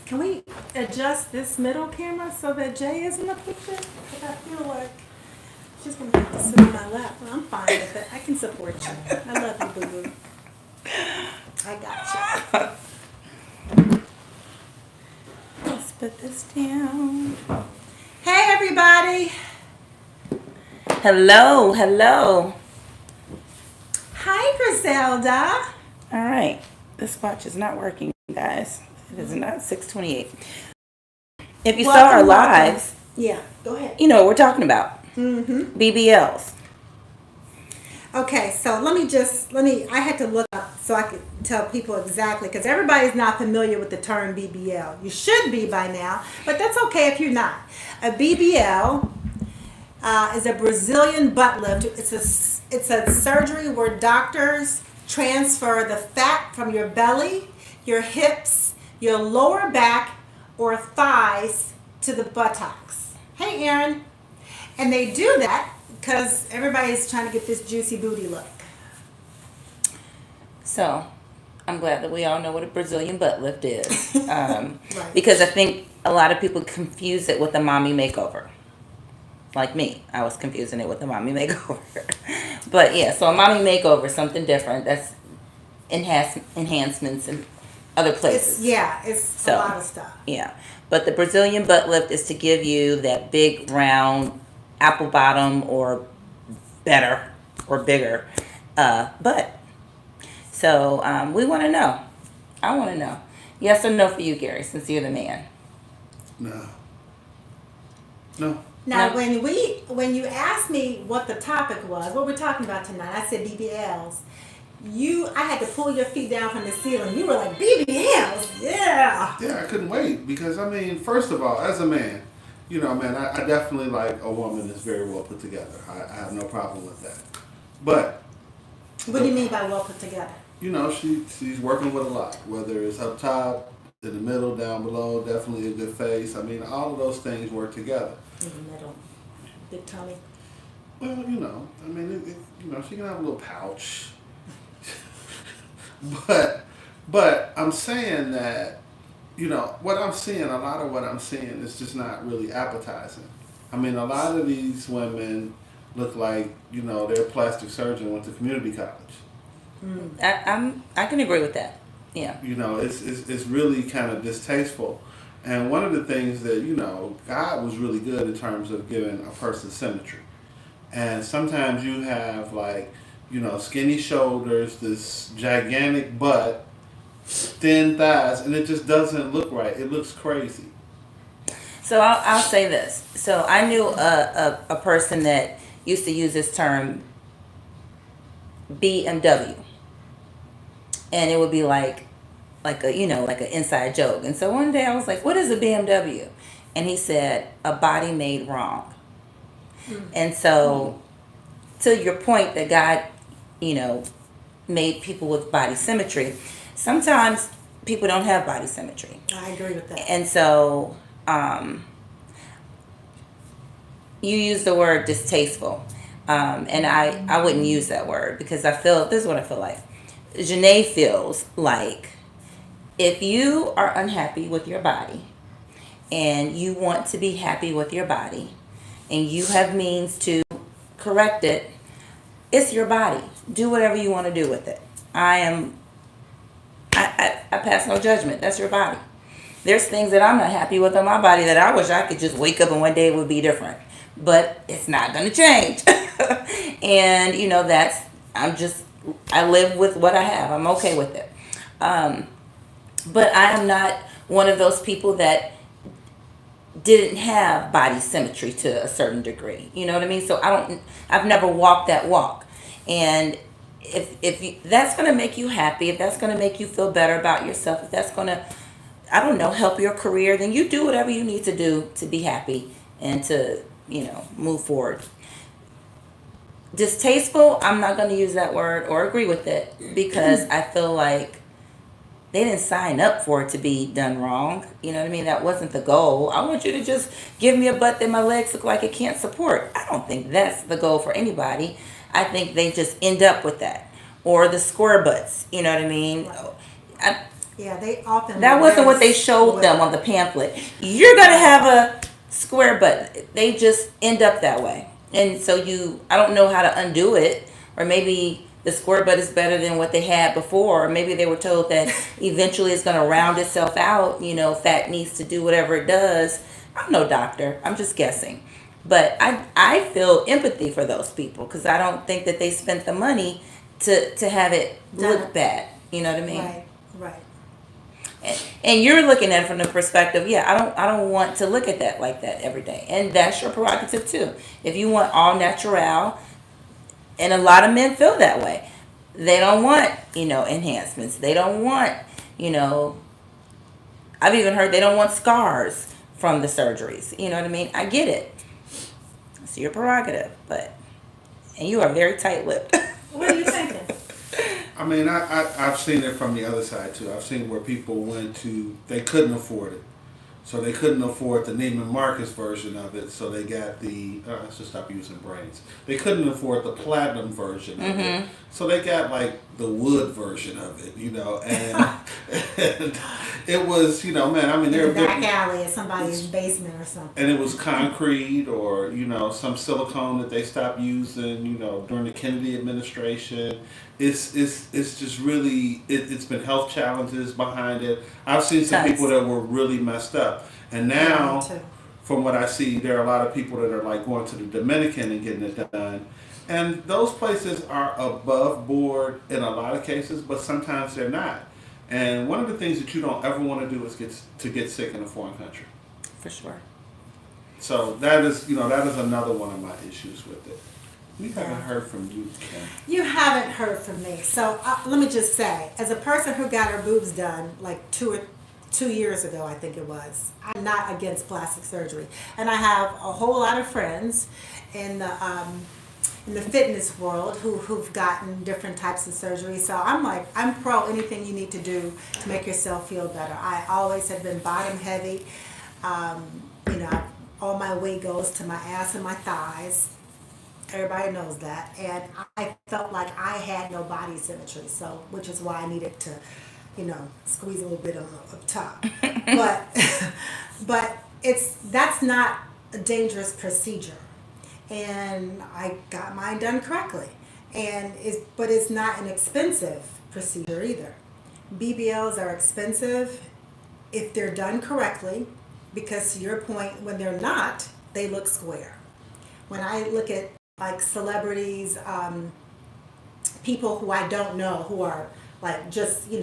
Can we adjust this middle camera so that Jay is in the picture? Because I feel like she's going to have to sit on my lap. Well, I'm fine with it. I can support you. I love you, boo-boo. I got you. Let's put this down. Hey, everybody. Hello, hello. Hi, Griselda. All right, this watch is not working, guys. It is not 6:28. If you saw our lives, yeah, go ahead. you know what we're talking about. Mm-hmm. BBLs. Okay, so I had to look up so I could tell people exactly, because everybody's not familiar with the term BBL. You should be by now, but that's okay if you're not. A BBL is a Brazilian butt lift. It's a surgery where doctors transfer the fat from your belly, your hips, your lower back, or thighs to the buttocks. Hey, Aaron. And they do that because everybody's trying to get this juicy booty look. So, I'm glad that we all know what a Brazilian butt lift is. Right. Because I think a lot of people confuse it with a mommy makeover. Like me, I was confusing it with a mommy makeover. But yeah, so a mommy makeover is something different. That's enhancements in other places. It's a lot of stuff. Yeah. But the Brazilian butt lift is to give you that big, round, apple bottom or better or bigger butt. So we want to know. I want to know. Yes or no for you, Gary, since you're the man? No. Now, No? when you asked me what the topic was, what we're talking about tonight, I said BBLs. I had to pull your feet down from the ceiling. You were like, BBLs, yeah. Yeah, I couldn't wait because, I mean, first of all, as a man, man, I definitely like a woman that's very well put together. I have no problem with that. But, What do you mean by well put together? she's working with a lot, whether it's up top, in the middle, down below, definitely a good face. I mean, all of those things work together. In the middle, big tummy. Well, I mean, she can have a little pouch. But I'm saying that, what I'm seeing, a lot of what I'm seeing is just not really appetizing. I mean, a lot of these women look like, they're a plastic surgeon, went to community college. I can agree with that. Yeah. It's really kind of distasteful. And one of the things that, God was really good in terms of giving a person symmetry. And sometimes you have like, skinny shoulders, this gigantic butt, thin thighs, and it just doesn't look right. It looks crazy. So I'll say this. So I knew a person that used to use this term BMW, and it would be like like an inside joke. And so one day I was like, "What is a BMW?" And he said, "A body made wrong." And so to your point that God, you know, made people with body symmetry, sometimes people don't have body symmetry. I agree with that. And so you use the word distasteful. And I wouldn't use that word because this is what I feel like. Janae feels like if you are unhappy with your body and you want to be happy with your body and you have means to correct it, it's your body. Do whatever you want to do with it. I pass no judgment. That's your body. There's things that I'm not happy with on my body that I wish I could just wake up and one day it would be different. But it's not going to change. And, I live with what I have. I'm okay with it. But I am not one of those people that didn't have body symmetry to a certain degree. You know what I mean? So I've never walked that walk. And if that's going to make you happy, if that's going to make you feel better about yourself, if that's going to, I don't know, help your career, then you do whatever you need to do to be happy and to, move forward. Distasteful, I'm not going to use that word or agree with it because I feel like they didn't sign up for it to be done wrong. You know what I mean? That wasn't the goal. I want you to just give me a butt that my legs look like it can't support. I don't think that's the goal for anybody. I think they just end up with that. Or the square butts. You know what I mean? Yeah, they often That look wasn't very what they showed them square. on the pamphlet. You're gonna have a square butt. They just end up that way, and so I don't know how to undo it, or maybe the square butt is better than what they had before, or maybe they were told that eventually it's gonna round itself out. Fat needs to do whatever it does. I'm no doctor. I'm just guessing, but I feel empathy for those people because I don't think that they spent the money to have it Done look it. bad. You know what I mean? Right, right. And you're looking at it from the perspective, yeah, I don't want to look at that like that every day. And that's your prerogative too. If you want all natural, and a lot of men feel that way. They don't want, enhancements. They don't want, you know, I've even heard they don't want scars from the surgeries. You know what I mean? I get it. It's your prerogative, and you are very tight-lipped. What are you thinking? I mean, I've seen it from the other side too. I've seen where people they couldn't afford it. So they couldn't afford the Neiman Marcus version of it, so they got let's just stop using brains. They couldn't afford the platinum version of it, so they got like the wood version of it, and it was, man, I mean, In the they're back alley in somebody's basement or something. and it was concrete or some silicone that they stopped using during the Kennedy administration. It's just really it's been health challenges behind it. I've seen some people that were really messed up, and now Me too. from what I see, there are a lot of people that are like going to the Dominican and getting it done. And those places are above board in a lot of cases, but sometimes they're not. And one of the things that you don't ever want to do is get sick in a foreign country. For sure. So that is another one of my issues with it. We haven't heard from you, Kim. You haven't heard from me. So let me just say, as a person who got her boobs done like 2 years ago, I think it was, I'm not against plastic surgery. And I have a whole lot of friends in the fitness world who've gotten different types of surgery. So I'm pro anything you need to do to make yourself feel better. I always have been bottom heavy. You know, all my weight goes to my ass and my thighs. Everybody knows that. And I felt like I had no body symmetry, so which is why I needed to, squeeze a little bit up top. But that's not a dangerous procedure. And I got mine done correctly. But it's not an expensive procedure either. BBLs are expensive if they're done correctly, because to your point, when they're not, they look square. When I look at like celebrities, people who I don't know, who are like just, I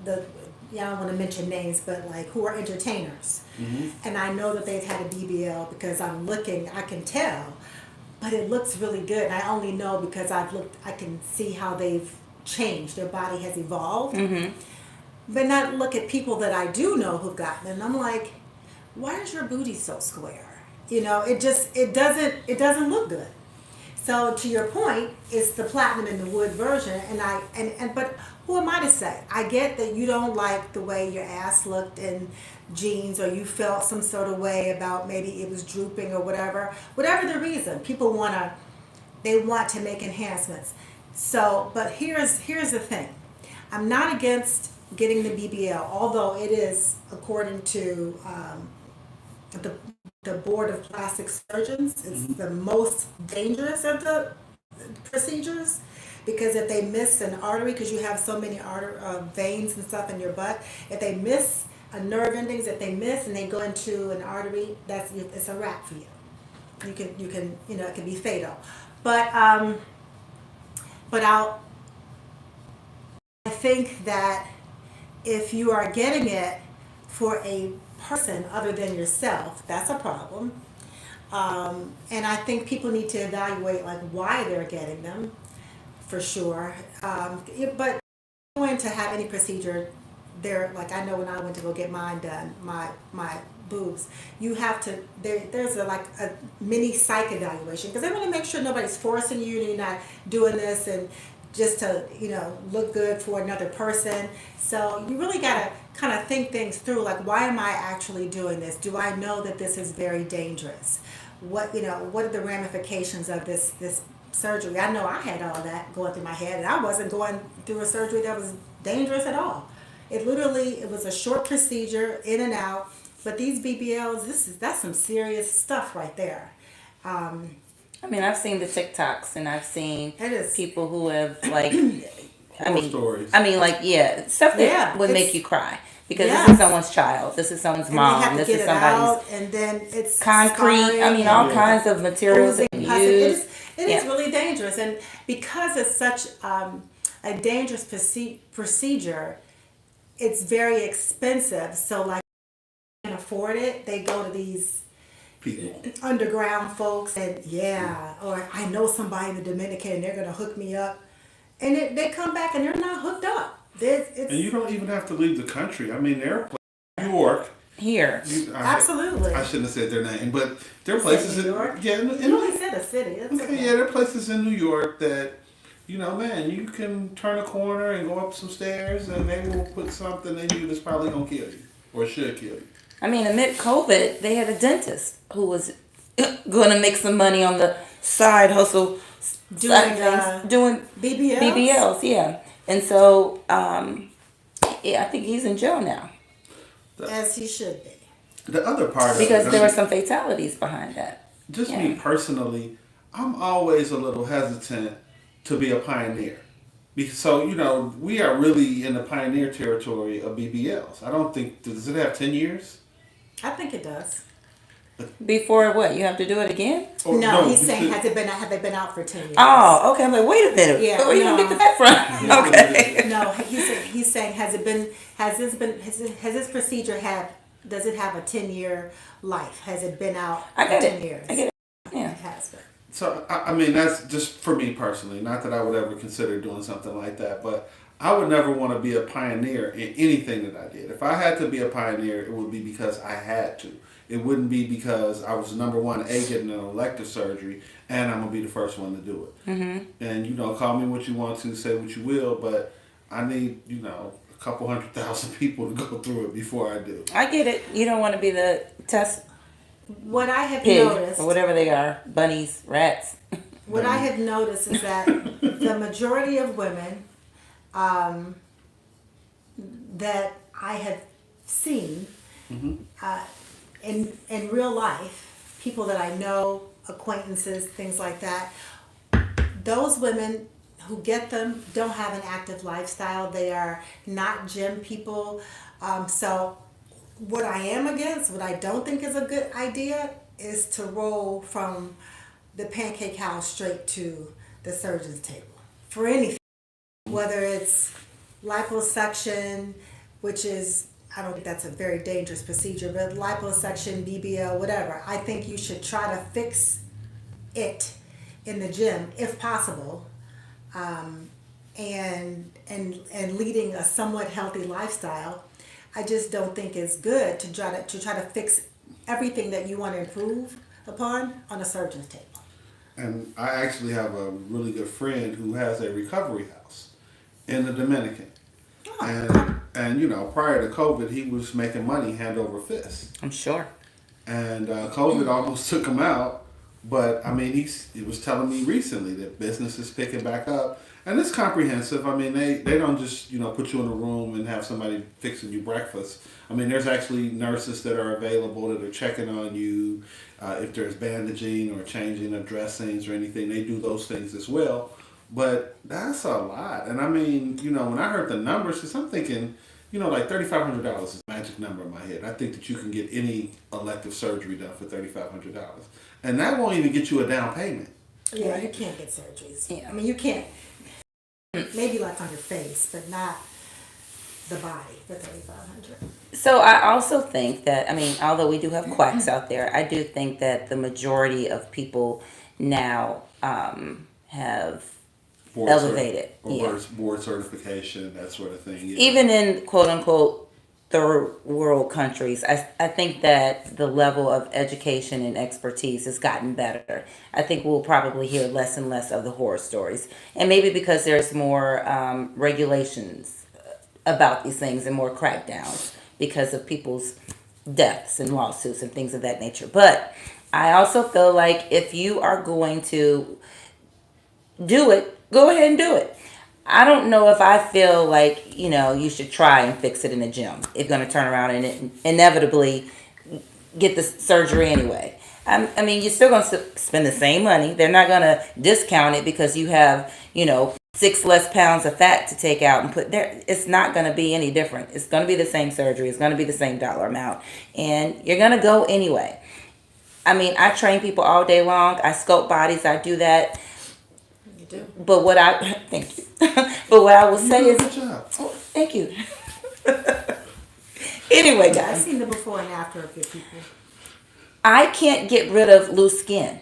don't want to mention names, but like who are entertainers. Mm-hmm. And I know that they've had a BBL because I can tell, but it looks really good. I only know because I can see how they've changed. Their body has evolved. Mm-hmm. But not look at people that I do know who've gotten it, and I'm like, why is your booty so square? It doesn't look good. So to your point, it's the platinum and the wood version, but who am I to say? I get that you don't like the way your ass looked in jeans, or you felt some sort of way about maybe it was drooping or whatever the reason. People want to make enhancements. So, but here's the thing. I'm not against getting the BBL, although it is, according to the Board of Plastic Surgeons, it's the most dangerous of the procedures, because if they miss an artery, because you have so many veins and stuff in your butt, if they miss a nerve endings, if they miss and they go into an artery, it's a wrap for you. You can it can be fatal. But I think that if you are getting it for a person other than yourself, that's a problem. And I think people need to evaluate like why they're getting them, for sure. But going to have any procedure, like I know when I went to go get mine done, my boobs, you have to there's a mini psych evaluation, because they want to make sure nobody's forcing you and you're not doing this and just to look good for another person. So you really got to kind of think things through, like, why am I actually doing this? Do I know that this is very dangerous? What are the ramifications of this surgery? I know I had all that going through my head, and I wasn't going through a surgery that was dangerous at all. It was a short procedure, in and out. But these BBLs, that's some serious stuff right there. Um, I mean, I've seen the TikToks and I've seen it is, people who have like, Horror stories. like, yeah, stuff that yeah, would make it's you cry because this is yes, someone's child, this is someone's and they have mom, to this get is it somebody's out, and then it's concrete. I scarring mean, all and Yeah. kinds of materials oozing that you pus. use. It is Yeah, really dangerous, and because it's such a dangerous procedure, it's very expensive. So like, can afford it, they go to these People. underground folks, and yeah, or I know somebody in the Dominican, and they're gonna hook me up, and they come back and they're not hooked up. And you don't even have to leave the country. I mean, there are places in New York. here. Absolutely. I shouldn't have said their name, but there are You said places New in York? yeah, You only said a city. That's okay, okay. yeah, there are places in New York that, man, you can turn a corner and go up some stairs, and they will put something in you that's probably gonna kill you or should kill you. I mean, amid COVID, they had a dentist who was going to make some money on the side hustle side things, doing BBLs. BBLs, yeah. And so, yeah, I think he's in jail now As he should be. The other part of because it, there were some fatalities behind that. just Yeah. me personally, I'm always a little hesitant to be a pioneer. So, we are really in the pioneer territory of BBLs. I don't think, does it have 10 years? I think it does. Before what? You have to do it again? Or, No, he's because- saying have they been out for 10 years? Oh, okay. I'm like, wait a minute. Yeah, Where you gonna no. get that from? Okay. No, he's saying has this procedure does it have a 10-year life? Has it been out I for get 10 it. years? I get it. Yeah. It has been. So, I mean, that's just for me personally. Not that I would ever consider doing something like that, but I would never want to be a pioneer in anything that I did. If I had to be a pioneer, it would be because I had to. It wouldn't be because I was number one, getting an elective surgery, and I'm going to be the first one to do it. Mm-hmm. And, call me what you want to, say what you will, but I need, a couple 100,000 people to go through it before I do. I get it. You don't want to be the test What I have pig noticed, or whatever they are, bunnies, rats. what I have noticed is that the majority of women that I have seen in real life, people that I know, acquaintances, things like that, those women who get them don't have an active lifestyle. They are not gym people. So what I am against, what I don't think is a good idea, is to roll from the pancake house straight to the surgeon's table for anything. Whether it's liposuction, which is, I don't think that's a very dangerous procedure, but liposuction, BBL, whatever. I think you should try to fix it in the gym if possible, and leading a somewhat healthy lifestyle. I just don't think it's good to try to fix everything that you want to improve upon on a surgeon's table. And I actually have a really good friend who has a recovery house in the Dominican. And prior to COVID, he was making money hand over fist. I'm sure. And COVID almost took him out. But, I mean, he was telling me recently that business is picking back up. And it's comprehensive. I mean, they don't just, put you in a room and have somebody fixing you breakfast. I mean, there's actually nurses that are available that are checking on you. If there's bandaging or changing of dressings or anything, they do those things as well. But that's a lot. And I mean, when I heard the numbers, because I'm thinking, like $3,500 is a magic number in my head. I think that you can get any elective surgery done for $3,500. And that won't even get you a down payment. Yeah, you can't get surgeries. Yeah. I mean, you can't. Maybe like on your face, but not the body for $3,500. So I also think that, I mean, although we do have quacks out there, I do think that the majority of people now have elevated. Board certification, that sort of thing. Yeah. Even in quote unquote third world countries, I think that the level of education and expertise has gotten better. I think we'll probably hear less and less of the horror stories. And maybe because there's more regulations about these things and more crackdowns because of people's deaths and lawsuits and things of that nature. But I also feel like if you are going to do it, go ahead and do it. I don't know if I feel like, you should try and fix it in the gym. It's going to turn around and inevitably get the surgery anyway. I mean, you're still going to spend the same money. They're not going to discount it because you have, 6 less pounds of fat to take out and put there. It's not going to be any different. It's going to be the same surgery. It's going to be the same dollar amount. And you're going to go anyway. I mean, I train people all day long. I sculpt bodies. I do that. You do. But thank you. But what I will say is, Good job. oh, thank you. Anyway, I've guys, seen the before and after of your people. I can't get rid of loose skin,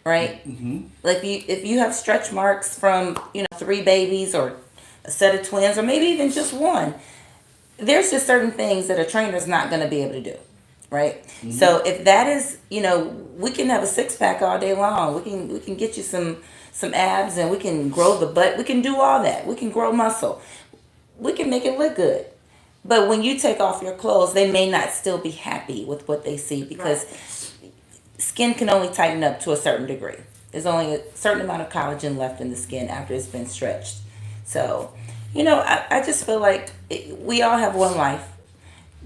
right? Mm-hmm. Like if you have stretch marks from 3 babies or a set of twins or maybe even just one, there's just certain things that a trainer's not going to be able to do, right? Mm-hmm. So if that is, we can have a 6-pack all day long. We can get you some abs and we can grow the butt. We can do all that. We can grow muscle. We can make it look good. But when you take off your clothes, they may not still be happy with what they see because skin can only tighten up to a certain degree. There's only a certain amount of collagen left in the skin after it's been stretched. So, I just feel like we all have one life.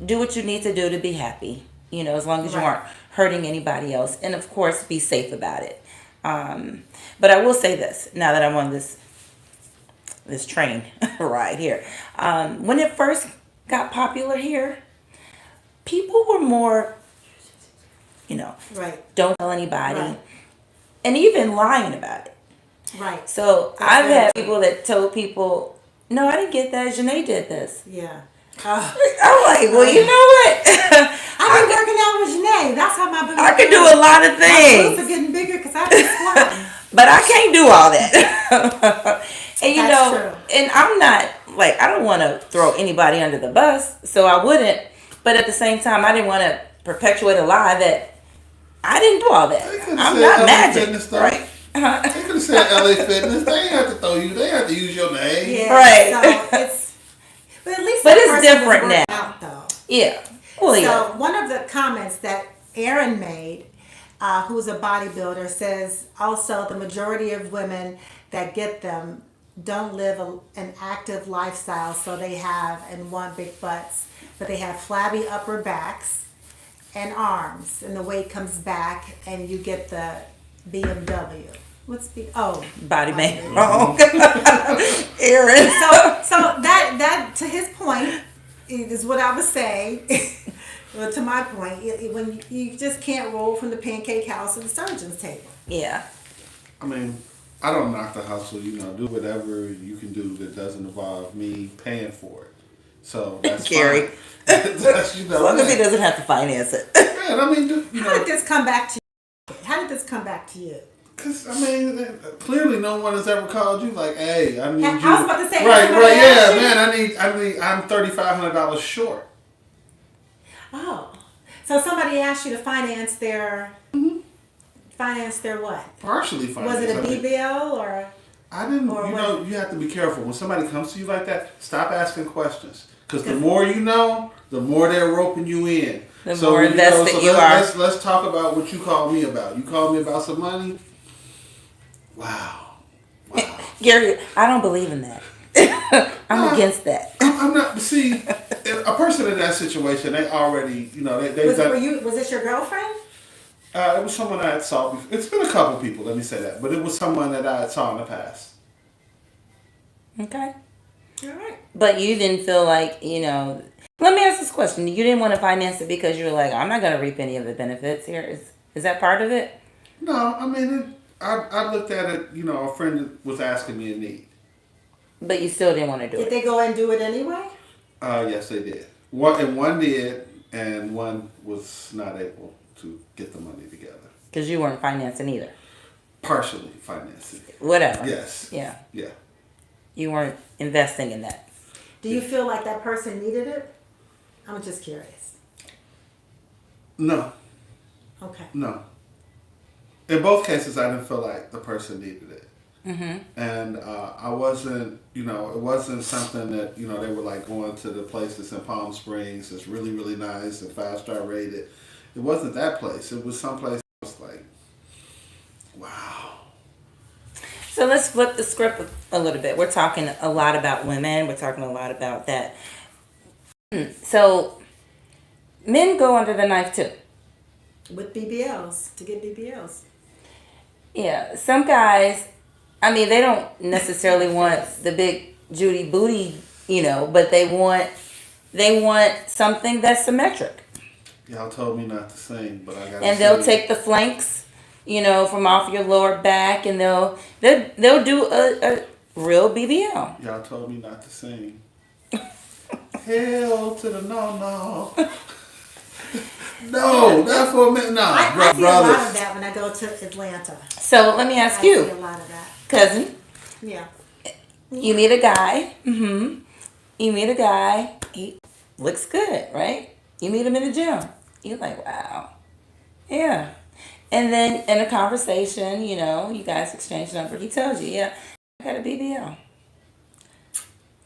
Do what you need to do to be happy, as long as you aren't hurting anybody else. And, of course, be safe about it. But I will say this, now that I'm on this train ride here. When it first got popular here, people were more, don't tell anybody, and even lying about it. Right. So I've had people that told people, no, I didn't get that. Janae did this. Yeah. I'm like, well, you know what? I've been working out with Janae. That's how my I can do a lot of my things. glutes are getting bigger because I've been squatting. But I can't do all that. And That's true. And I'm not, I don't want to throw anybody under the bus, so I wouldn't. But at the same time, I didn't want to perpetuate a lie that I didn't do all that. I'm not LA magic, Fitness, though. right? They could have said LA Fitness. They ain't have to throw you. They have to use your name. Yeah, Right. So it's, but at least But the it's person different was now. working out, though. Yeah. Well, yeah. So one of the comments that Aaron made, who's a bodybuilder, says also the majority of women that get them don't live an active lifestyle, so they have and want big butts, but they have flabby upper backs and arms, and the weight comes back, and you get the BMW. What's Body man. Wrong. Aaron. So that to his point is what I was saying. Well, to my point, when you just can't roll from the pancake house to the surgeon's table. Yeah. I mean, I don't knock the hustle. Do whatever you can do that doesn't involve me paying for it. So that's Gary. fine. That's, As long as he doesn't have to finance it. Man, I mean, How did this come back to you? How did this come back to you? Because, I mean, clearly no one has ever called you like, hey, I need you. I was about to say, right, somebody yeah, asked you? man, I'm $3,500 short. Oh, so somebody asked you to finance their what? Partially finance. Was it a BBL or? I didn't, Or you have to be careful. When somebody comes to you like that, stop asking questions. Because the more you know, the more they're roping you in. The more invested you are. Let's talk about what you called me about. You called me about some money? Wow. Gary, I don't believe in that. I'm against that. I'm not, see, a person in that situation, they already, they've done. Was this your girlfriend? It was someone I had saw before. It's been a couple people, let me say that. But it was someone that I had saw in the past. Okay. All right. But you didn't feel like, let me ask this question. You didn't want to finance it because you were like, I'm not going to reap any of the benefits here. Is that part of it? No, I mean, I looked at it, a friend was asking me a need. But you still didn't want to do it. Did they go and do it anyway? Yes, they did. One did, and one was not able to get the money together. Because you weren't financing either. Partially financing. Whatever. Yes. Yeah. Yeah. You weren't investing in that. Do you feel like that person needed it? I'm just curious. No. Okay. No. In both cases, I didn't feel like the person needed it. Mm-hmm. And I wasn't, it wasn't something that, they were like going to the place that's in Palm Springs that's really, really nice and 5-star rated. It wasn't that place. It was someplace I was like, wow. So So let's flip the script a little bit. We're talking a lot about women. We're talking a lot about that. So men go under the knife too. With BBLs, to get BBLs. Yeah, some guys, I mean, they don't necessarily want the big Judy booty, but they want something that's symmetric. Y'all told me not to sing, but I got. And they'll take the flanks, from off your lower back, and they'll do a real BBL. Y'all told me not to sing. Hell to the no. No, that's for me. No, I see a lot of that when I go to Atlanta. So let me ask I you, see a lot of that. cousin. Yeah. You meet a guy. Mm-hmm. You meet a guy. He looks good, right? You meet him in the gym. You're like, wow. Yeah. And then in a conversation, you guys exchange number. He tells you, yeah, I got a BBL.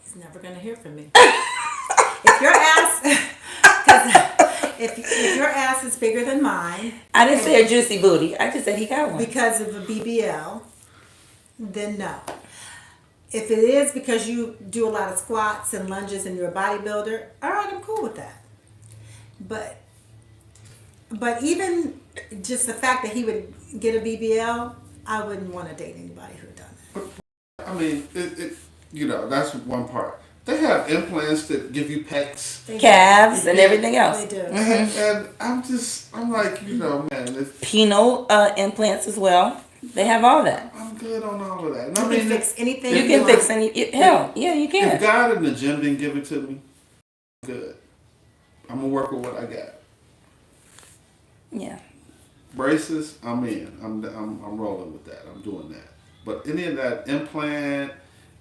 He's never going to hear from me. If your ass, if your ass is bigger than mine. I didn't say a juicy booty. I just said he got one. Because of a BBL, then no. If it is because you do a lot of squats and lunges and you're a bodybuilder, all right, I'm cool with that. But even just the fact that he would get a BBL, I wouldn't want to date anybody who done that. I mean, that's one part. They have implants that give you pecs, calves, and everything else. They do. And I'm like, man, penile implants as well. They have all that. I'm good on all of that. You can fix anything. You can fix any. Hell, yeah, you can. If God in the gym didn't give it to me, good. I'm gonna work with what I got. Yeah. Braces, I'm in. I'm rolling with that. I'm doing that. But any of that implant,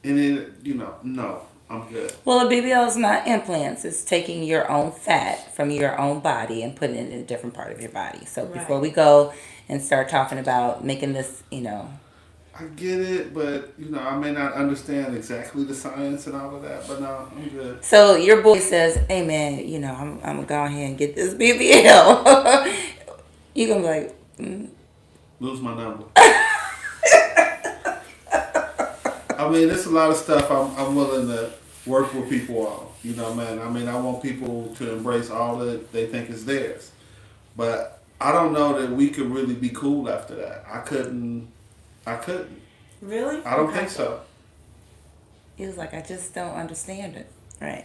no, I'm good. Well, a BBL is not implants. It's taking your own fat from your own body and putting it in a different part of your body. So before we go and start talking about making this, I get it, but I may not understand exactly the science and all of that, but no, I'm good. So your boy says, "Hey man, I'm gonna go ahead and get this BBL." You gonna be like, Lose my number. I mean, there's a lot of stuff I'm willing to work with people on. Man. I mean, I want people to embrace all that they think is theirs, but I don't know that we could really be cool after that. I couldn't. Really? I don't think so. He was like, I just don't understand it. Right.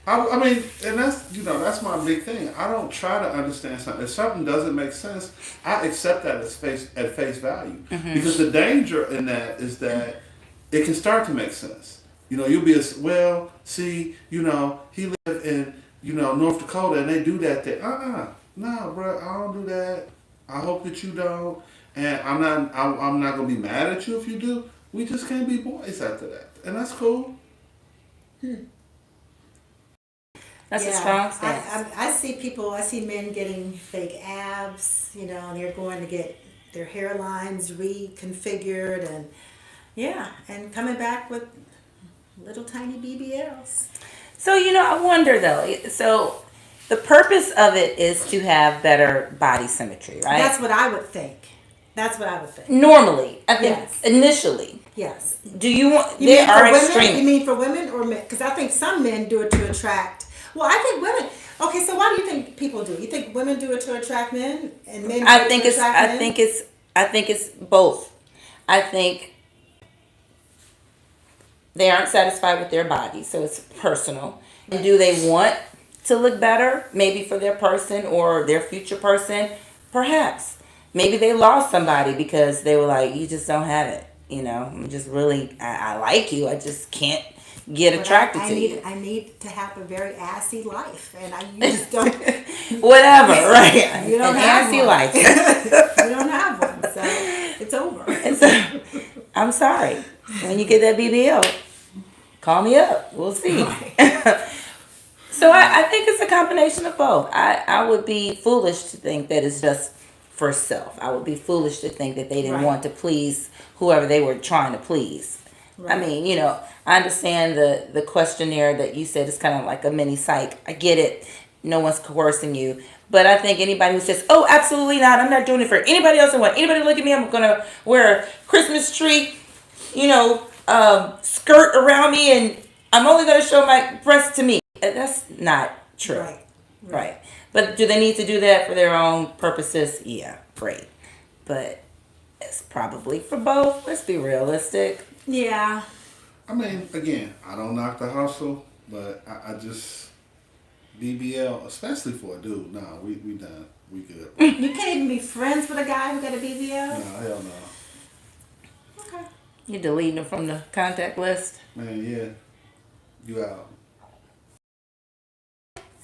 I mean, and that's my big thing. I don't try to understand something. If something doesn't make sense, I accept that at face value. Mm-hmm. Because the danger in that is that it can start to make sense. You'll be he lived in North Dakota and they do that there. No, bro, I don't do that. I hope that you don't. And I'm not gonna be mad at you if you do. We just can't be boys after that, and that's cool. That's a strong stance. I see men getting fake abs, and they're going to get their hairlines reconfigured and coming back with little tiny BBLs. So, I wonder though. So the purpose of it is to have better body symmetry, right? That's what I would think. Normally, I think initially. Yes. Do you want? You They mean are for extreme. women? You mean for women or men? Because I think some men do it to attract. Well, I think women. Okay, so why do you think people do it? You think women do it to attract men, and men? I think it's both. I think they aren't satisfied with their body, so it's personal. And do they want to look better, maybe for their person or their future person? Perhaps. Maybe they lost somebody because they were like, you just don't have it. I'm just really, I like you. I just can't get attracted to you. I need to have a very assy life, and you just don't. Whatever, right? You don't An have assy one. life. You don't have one, so it's over. And so, I'm sorry. When you get that BBL, call me up. We'll see. So I think it's a combination of both. I would be foolish to think that it's just for self. I would be foolish to think that they didn't want to please whoever they were trying to please. Right. I mean, I understand the questionnaire that you said is kind of like a mini psych. I get it. No one's coercing you. But I think anybody who says, oh, absolutely not. I'm not doing it for anybody else. I want anybody to look at me. I'm going to wear a Christmas tree skirt around me and I'm only going to show my breasts to me. That's not true. Right. But do they need to do that for their own purposes? Yeah, great. But it's probably for both. Let's be realistic. Yeah. I mean, again, I don't knock the hustle, but I just BBL, especially for a dude. Nah, we done. We good. You can't even be friends with a guy who got a BBL? No, hell no. Okay. You deleting them from the contact list? Man, yeah. You out.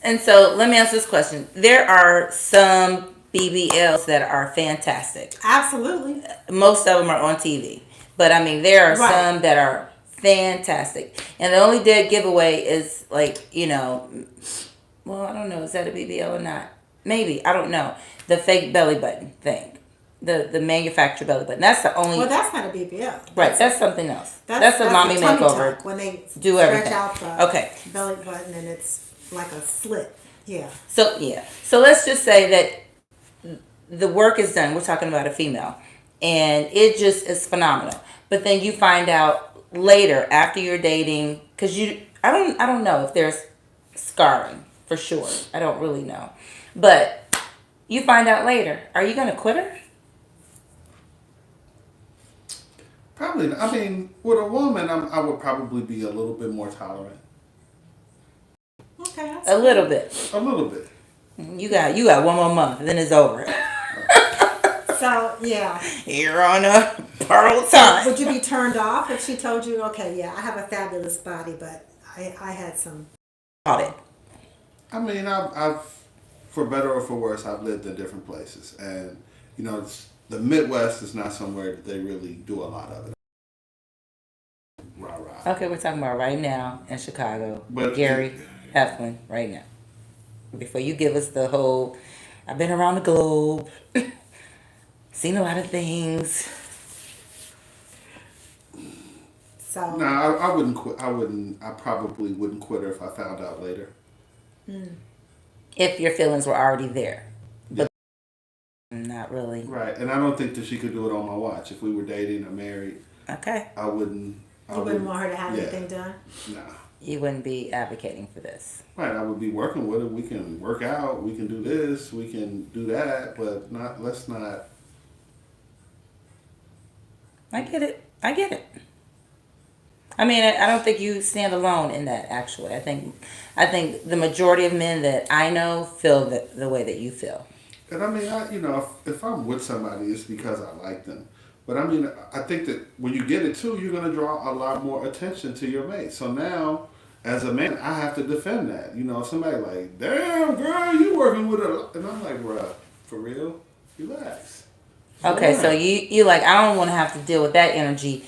And so let me ask this question. There are some BBLs that are fantastic. Absolutely. Most of them are on TV. But I mean, there are some that are fantastic. And the only dead giveaway is like, well, I don't know. Is that a BBL or not? Maybe. I don't know. The fake belly button thing. The manufactured belly button. That's the only. Well, that's not a BBL. Right. That's something else. That's a mommy a tummy makeover. tuck when they do stretch everything. out the Okay. belly button and it's like a slit. Yeah. So let's just say that the work is done. We're talking about a female, and it just is phenomenal. But then you find out later after you're dating, because I don't know if there's scarring for sure. I don't really know, but you find out later. Are you gonna quit her? Probably. I mean, with a woman, I would probably be a little bit more tolerant. Okay. A little bit. A little bit. You got one more month, and then it's over. So yeah. You're on a borrowed time. Would you be turned off if she told you, okay, yeah, I have a fabulous body, but I had some. Got it. I mean, I've, for better or for worse, I've lived in different places, and the Midwest is not somewhere that they really do a lot of it. Rah rah. Okay, we're talking about right now in Chicago. But Gary Heflin, right now. Before you give us the whole, I've been around the globe, seen a lot of things. So. No, I wouldn't quit. I probably wouldn't quit her if I found out later. If your feelings were already there. But not really. Right, and I don't think that she could do it on my watch. If we were dating or married, Okay. I wouldn't. You wouldn't want her to have anything done? Nah. You wouldn't be advocating for this. Right, I would be working with her. We can work out. We can do this. We can do that. But let's not. I get it. I mean, I don't think you stand alone in that, actually. I think the majority of men that I know feel the way that you feel. And I mean, if I'm with somebody, it's because I like them. But I mean, I think that when you get it too, you're going to draw a lot more attention to your mate. So now, as a man, I have to defend that. Somebody like, damn, girl, you working with her. And I'm like, bruh, for real? Relax. Okay, so you like, I don't want to have to deal with that energy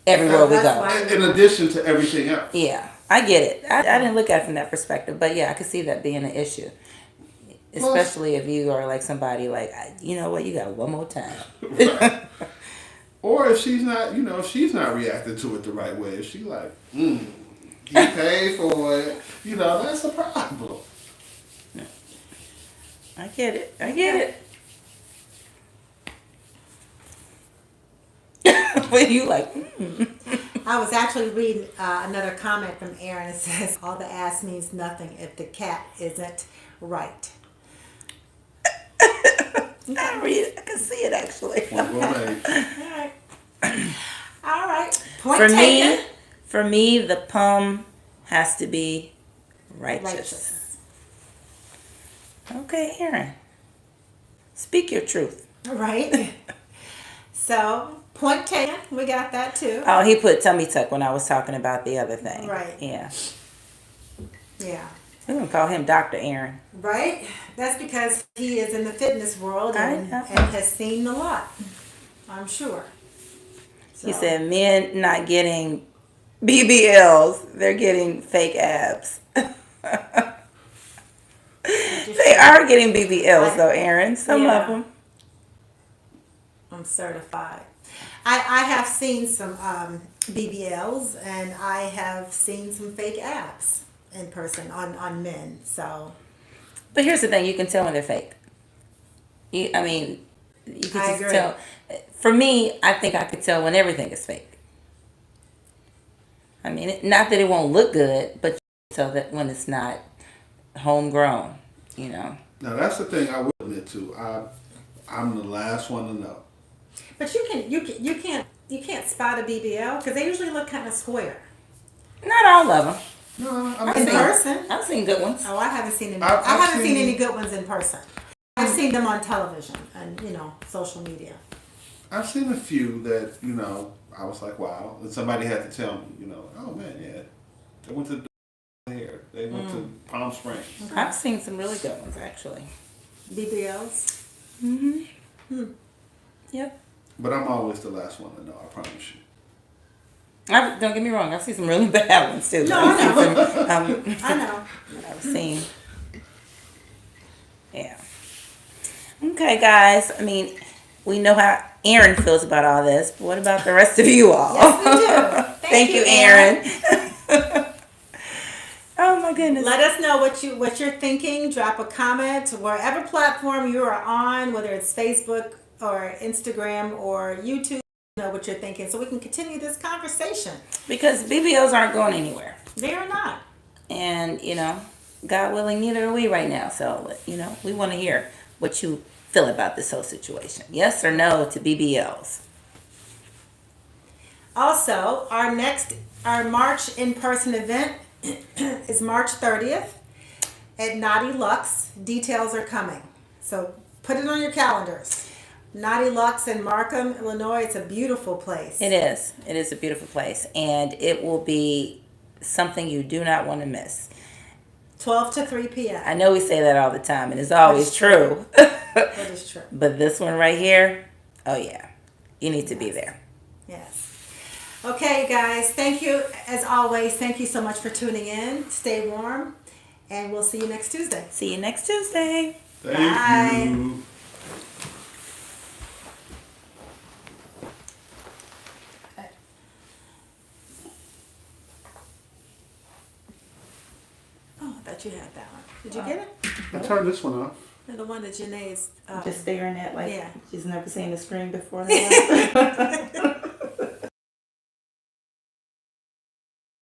everywhere we go. In addition to everything else. Yeah, I get it. I didn't look at it from that perspective. But yeah, I could see that being an issue. Especially if you are like somebody like, you know what, you got one more time. Right. Or if she's not, she's not reacting to it the right way. If she like, he paid for it, that's a problem. I get it. But you like, I was actually reading another comment from Aaron. It says, all the ass means nothing if the cat isn't right. I can see it actually. All right. Point For taken. For me, the poem has to be righteous. Okay, Aaron. Speak your truth. Right. So, point taken. We got that too. Oh, he put tummy tuck when I was talking about the other thing. Right. Yeah. Yeah. We're going to call him Dr. Aaron. Right? That's because he is in the fitness world and has seen a lot, I'm sure. So. He said men not getting BBLs, they're getting fake abs. They are getting BBLs though, Aaron. Some of them. I'm certified. I have seen some BBLs and I have seen some fake abs in person on men. So, but here's the thing: you can tell when they're fake. You can just tell. For me, I think I could tell when everything is fake. I mean, not that it won't look good, but so that when it's not homegrown, you know. Now that's the thing I will admit to. I'm the last one to know. But you can't spot a BBL because they usually look kind of square. Not all of them. No, I In mean, person? I've seen good ones. Oh, I haven't seen any. I've I haven't seen seen- any good ones in person. I've seen them on television and social media. I've seen a few that I was like, wow. And somebody had to tell me, oh man, yeah, they went to here, they went to Palm Springs. I've seen some really good ones actually. BBLs. Yep. But I'm always the last one to know. I promise you. Don't get me wrong. I've seen some really bad ones too. No, I know. I know. I've seen. Yeah. Okay, guys. I mean, we know how Aaron feels about all this, but what about the rest of you all? Yes, we do. Thank you, Aaron. Oh my goodness. Let us know what you're thinking. Drop a comment wherever platform you are on, whether it's Facebook or Instagram or YouTube. Know what you're thinking, so we can continue this conversation. Because BBLs aren't going anywhere, They are not. and God willing, neither are we right now. So we want to hear what you feel about this whole situation. Yes or no to BBLs? Also, our March in-person event is March 30th at Naughty Lux. Details are coming, so put it on your calendars. Naughty Lux in Markham, Illinois. It's a beautiful place. It is. It is a beautiful place, and it will be something you do not want to miss. 12 to 3 p.m. I know we say that all the time, and it's always That's true. That is true. But this one right here, oh yeah, you need to be there. Yes. Okay, guys. Thank you. As always, thank you so much for tuning in. Stay warm, and we'll see you next Tuesday. See you next Tuesday. Thank Bye. you. Oh, I thought you had that one. Did you get it? I turned this one off. The one that Janae's. Just staring at Yeah. she's never seen the screen before.